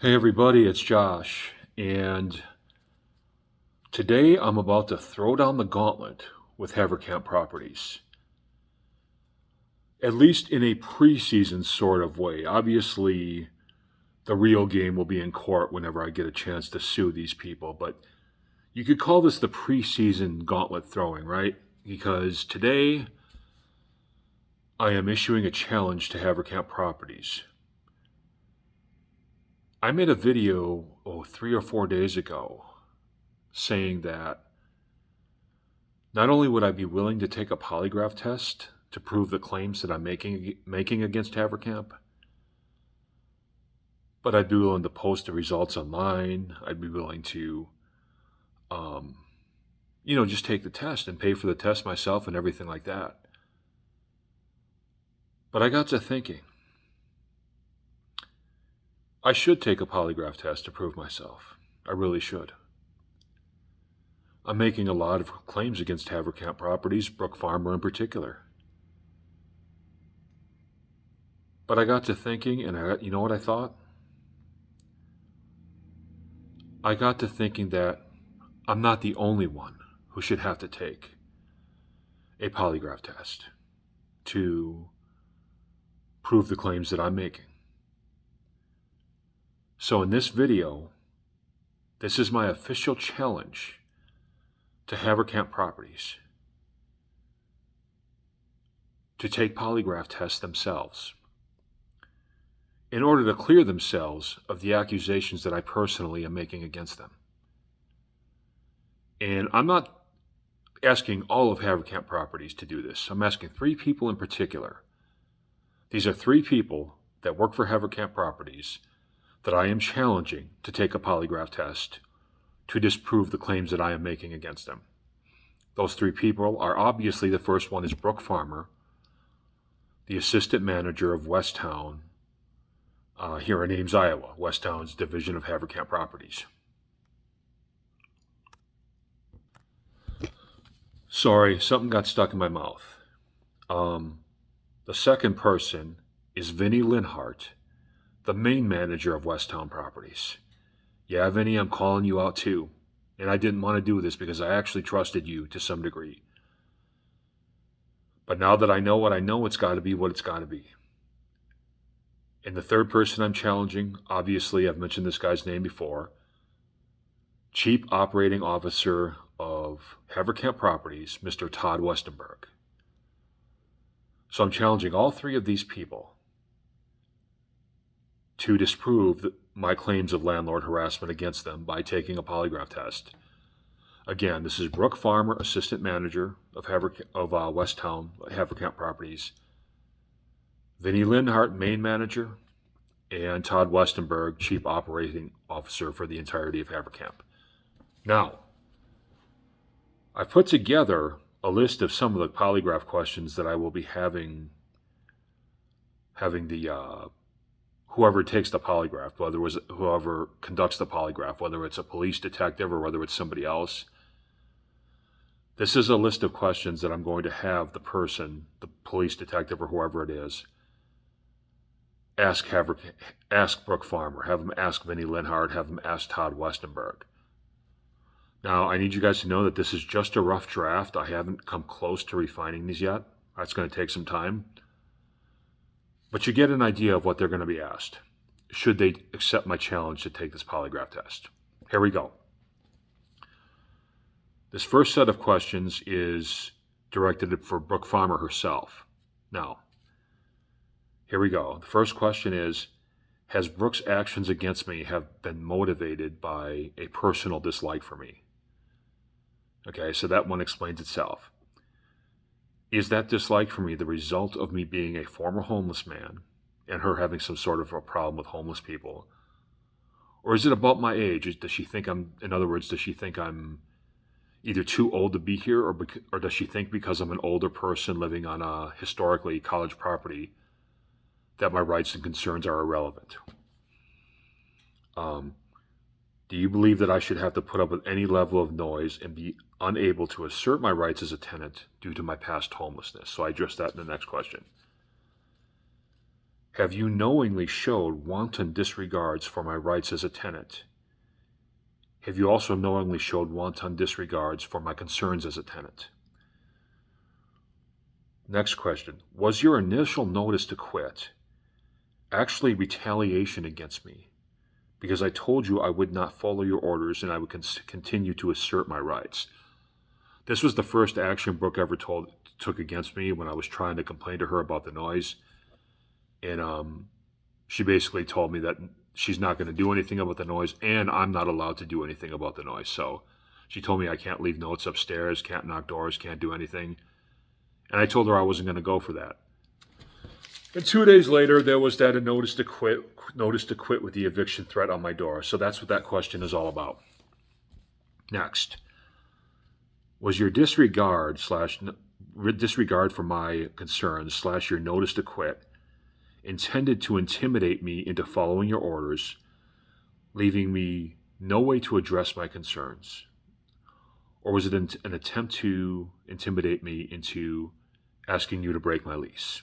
Hey everybody, it's Josh, and today I'm about to throw down the gauntlet with Haverkamp Properties. At least in a preseason sort of way. Obviously, the real game will be in court whenever I get a chance to sue these people, but you could call this the preseason gauntlet throwing, right? Because today I am issuing a challenge to Haverkamp Properties. I made a video, 3 or 4 days ago saying that not only would I be willing to take a polygraph test to prove the claims that I'm making against Haverkamp, but I'd be willing to post the results online. I'd be willing to, um, just take the test and pay for the test myself and everything like that. But I got to thinking, I should take a polygraph test to prove myself. I really should. I'm making a lot of claims against Haverkamp Properties, Brook Farmer in particular. But I got to thinking, and you know what I thought? I got to thinking that I'm not the only one who should have to take a polygraph test to prove the claims that I'm making. So in this video, this is my official challenge to Haverkamp Properties to take polygraph tests themselves in order to clear themselves of the accusations that I personally am making against them. And I'm not asking all of Haverkamp Properties to do this. I'm asking 3 people in particular. These are 3 people that work for Haverkamp Properties that I am challenging to take a polygraph test to disprove the claims that I am making against them. Those 3 people are obviously, the first one is Brook Farmer, the assistant manager of Westtown, here in Ames, Iowa, Westtown's division of Haverkamp Properties. Sorry, something got stuck in my mouth. The second person is Vinny Linhart, the main manager of Westtown Properties. Yeah, Vinny, I'm calling you out too. And I didn't want to do this because I actually trusted you to some degree. But now that I know what I know, it's got to be what it's got to be. And the third person I'm challenging, obviously, I've mentioned this guy's name before, Chief Operating Officer of Haverkamp Properties, Mr. Todd Westenberg. So I'm challenging all 3 of these people to disprove my claims of landlord harassment against them by taking a polygraph test. Again, this is Brook Farmer, assistant manager of Westtown Haverkamp Properties, Vinny Linhart, main manager, and Todd Westenberg, chief operating officer for the entirety of Haverkamp. Now, I've put together a list of some of the polygraph questions that I will be having the whoever takes the polygraph, whoever conducts the polygraph, whether it's a police detective or whether it's somebody else. This is a list of questions that I'm going to have the person, the police detective or whoever it is, ask Brook Farmer, have him ask Vinny Linhart, have him ask Todd Westenberg. Now, I need you guys to know that this is just a rough draft. I haven't come close to refining these yet. That's going to take some time. But you get an idea of what they're going to be asked, should they accept my challenge to take this polygraph test. Here we go. This first set of questions is directed for Brook Farmer herself. Now, here we go. The first question is, has Brook's actions against me have been motivated by a personal dislike for me? Okay, so that one explains itself. Is that dislike for me the result of me being a former homeless man and her having some sort of a problem with homeless people? Or is it about my age? Does she think I'm either too old to be here, or does she think because I'm an older person living on a historically college property that my rights and concerns are irrelevant? Do you believe that I should have to put up with any level of noise and be unable to assert my rights as a tenant due to my past homelessness? So I address that in the next question. Have you knowingly showed wanton disregards for my rights as a tenant? Have you also knowingly showed wanton disregards for my concerns as a tenant? Next question. Was your initial notice to quit actually retaliation against me because I told you I would not follow your orders and I would continue to assert my rights? This was the first action Brooke ever took against me when I was trying to complain to her about the noise. And she basically told me that she's not going to do anything about the noise and I'm not allowed to do anything about the noise. So she told me I can't leave notes upstairs, can't knock doors, can't do anything. And I told her I wasn't going to go for that. And 2 days later, there was that notice to quit with the eviction threat on my door. So that's what that question is all about. Next, was your disregard for my concerns / your notice to quit intended to intimidate me into following your orders, leaving me no way to address my concerns? Or was it an attempt to intimidate me into asking you to break my lease?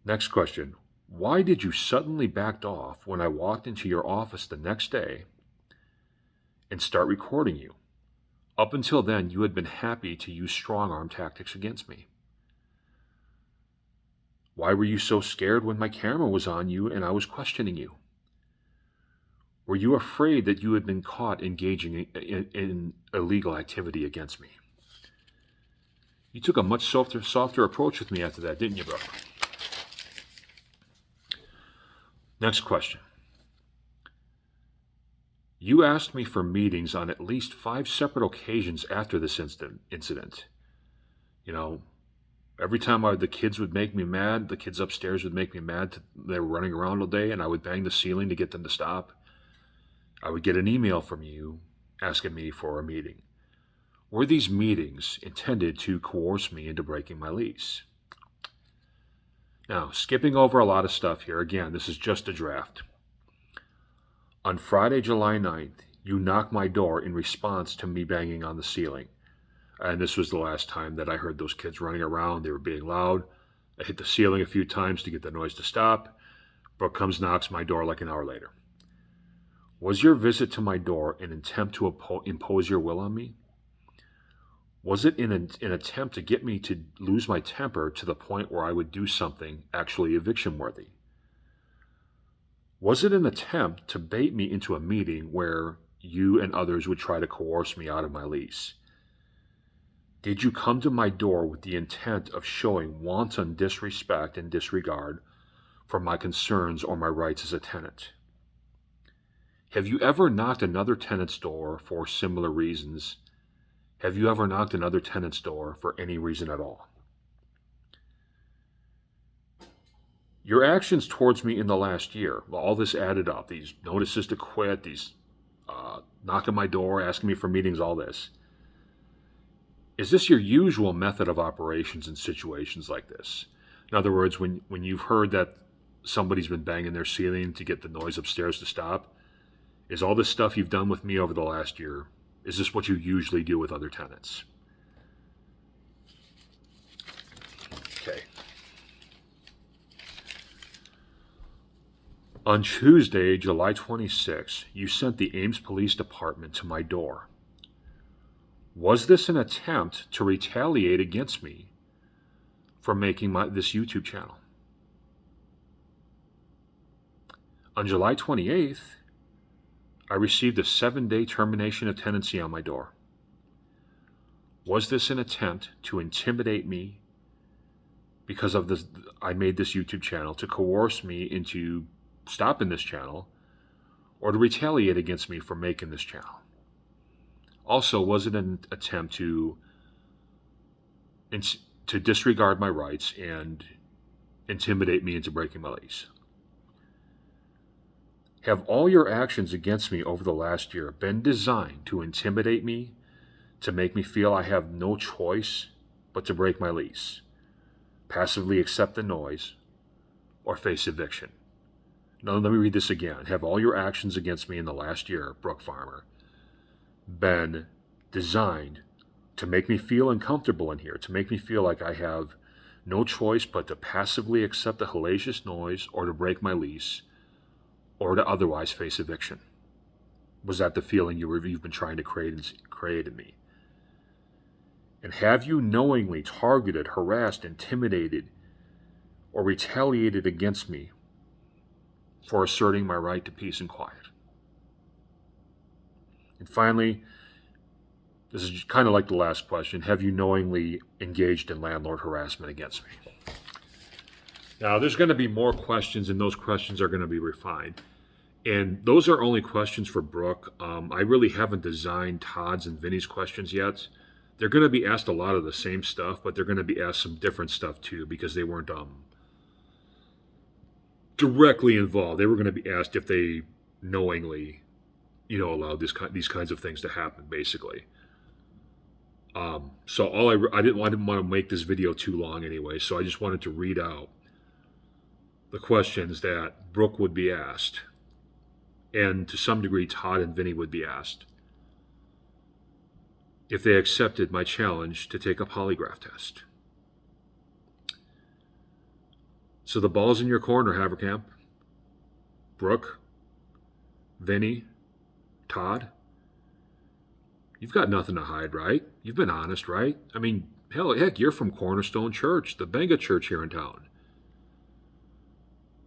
Next question. Why did you suddenly back off when I walked into your office the next day and start recording you? Up until then, you had been happy to use strong-arm tactics against me. Why were you so scared when my camera was on you and I was questioning you? Were you afraid that you had been caught engaging in illegal activity against me? You took a much softer approach with me after that, didn't you, bro? Next question. You asked me for meetings on at least 5 separate occasions after this incident. You know, every time the kids would make me mad, the kids upstairs would make me mad. They were running around all day, and I would bang the ceiling to get them to stop. I would get an email from you asking me for a meeting. Were these meetings intended to coerce me into breaking my lease? Now, skipping over a lot of stuff here. Again, this is just a draft. On Friday, July 9th, you knocked my door in response to me banging on the ceiling. And this was the last time that I heard those kids running around. They were being loud. I hit the ceiling a few times to get the noise to stop. Brooke comes, knocks my door like an hour later. Was your visit to my door an attempt to impose your will on me? Was it an attempt to get me to lose my temper to the point where I would do something actually eviction-worthy? Was it an attempt to bait me into a meeting where you and others would try to coerce me out of my lease? Did you come to my door with the intent of showing wanton disrespect and disregard for my concerns or my rights as a tenant? Have you ever knocked another tenant's door for similar reasons? Have you ever knocked another tenant's door for any reason at all? Your actions towards me in the last year, all this added up, these notices to quit, these knocking my door, asking me for meetings, all this. Is this your usual method of operations in situations like this? In other words, when you've heard that somebody's been banging their ceiling to get the noise upstairs to stop, is all this stuff you've done with me over the last year, is this what you usually do with other tenants? Okay. On Tuesday, July 26, you sent the Ames Police Department to my door. Was this an attempt to retaliate against me for making this YouTube channel? On July 28th, I received a 7-day termination of tenancy on my door. Was this an attempt to intimidate me because of this? I made this YouTube channel to coerce me into stopping this channel or to retaliate against me for making this channel? Also, was it an attempt to disregard my rights and intimidate me into breaking my lease? Have all your actions against me over the last year been designed to intimidate me, to make me feel I have no choice but to break my lease, passively accept the noise, or face eviction? Now, let me read this again. Have all your actions against me in the last year, Brooke Farmer, been designed to make me feel uncomfortable in here, to make me feel like I have no choice but to passively accept the hellacious noise or to break my lease or to otherwise face eviction. Was that the feeling you've been trying to create in me? And have you knowingly targeted, harassed, intimidated, or retaliated against me for asserting my right to peace and quiet? And finally, this is kind of like the last question, have you knowingly engaged in landlord harassment against me? Now, there's going to be more questions, and those questions are going to be refined. And those are only questions for Brooke. I really haven't designed Todd's and Vinny's questions yet. They're going to be asked a lot of the same stuff, but they're going to be asked some different stuff too, because they weren't directly involved. They were going to be asked if they knowingly, allowed these kinds of things to happen, basically. So I didn't want to make this video too long anyway, so I just wanted to read out the questions that Brooke would be asked, and to some degree Todd and Vinny would be asked, if they accepted my challenge to take a polygraph test. So the ball's in your corner, Haverkamp. Brooke, Vinny, Todd, you've got nothing to hide, right? You've been honest, right? I mean, heck, you're from Cornerstone Church, the mega church here in town.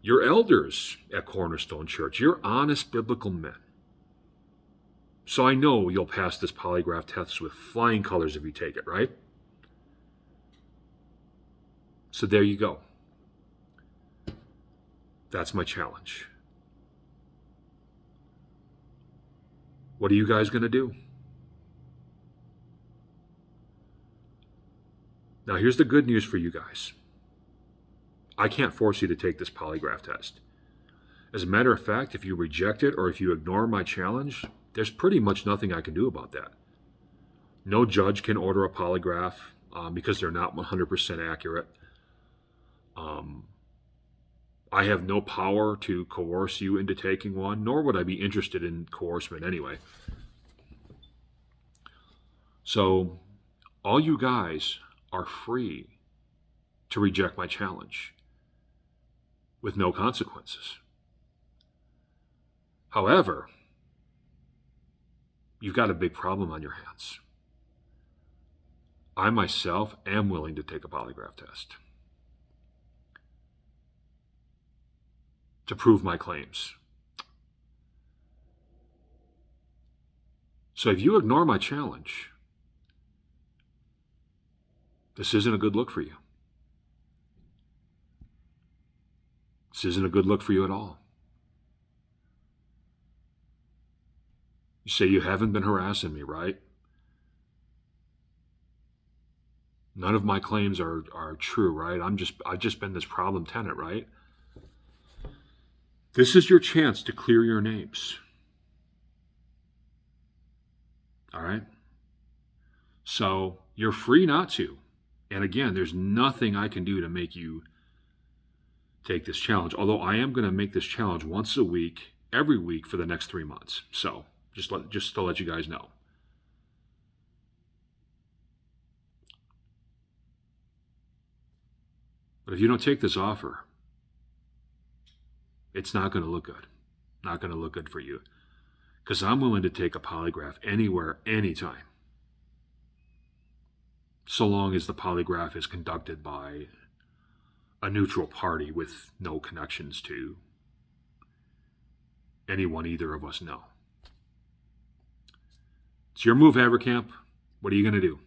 You're elders at Cornerstone Church. You're honest biblical men. So I know you'll pass this polygraph test with flying colors if you take it, right? So there you go. That's my challenge. What are you guys going to do? Now, here's the good news for you guys. I can't force you to take this polygraph test. As a matter of fact, if you reject it or if you ignore my challenge, there's pretty much nothing I can do about that. No judge can order a polygraph because they're not 100% accurate. I have no power to coerce you into taking one, nor would I be interested in coercement anyway. So all you guys are free to reject my challenge with no consequences. However, you've got a big problem on your hands. I myself am willing to take a polygraph test to prove my claims. So if you ignore my challenge, this isn't a good look for you. This isn't a good look for you at all. You say you haven't been harassing me, right? None of my claims are true, right? I've just been this problem tenant, right? This is your chance to clear your names. All right? So you're free not to. And again, there's nothing I can do to make you take this challenge. Although I am going to make this challenge once a week, every week for the next 3 months. So just to let you guys know. But if you don't take this offer, it's not going to look good. Not going to look good for you. Because I'm willing to take a polygraph anywhere, anytime. So long as the polygraph is conducted by a neutral party with no connections to anyone either of us know. It's your move, Haverkamp. What are you going to do?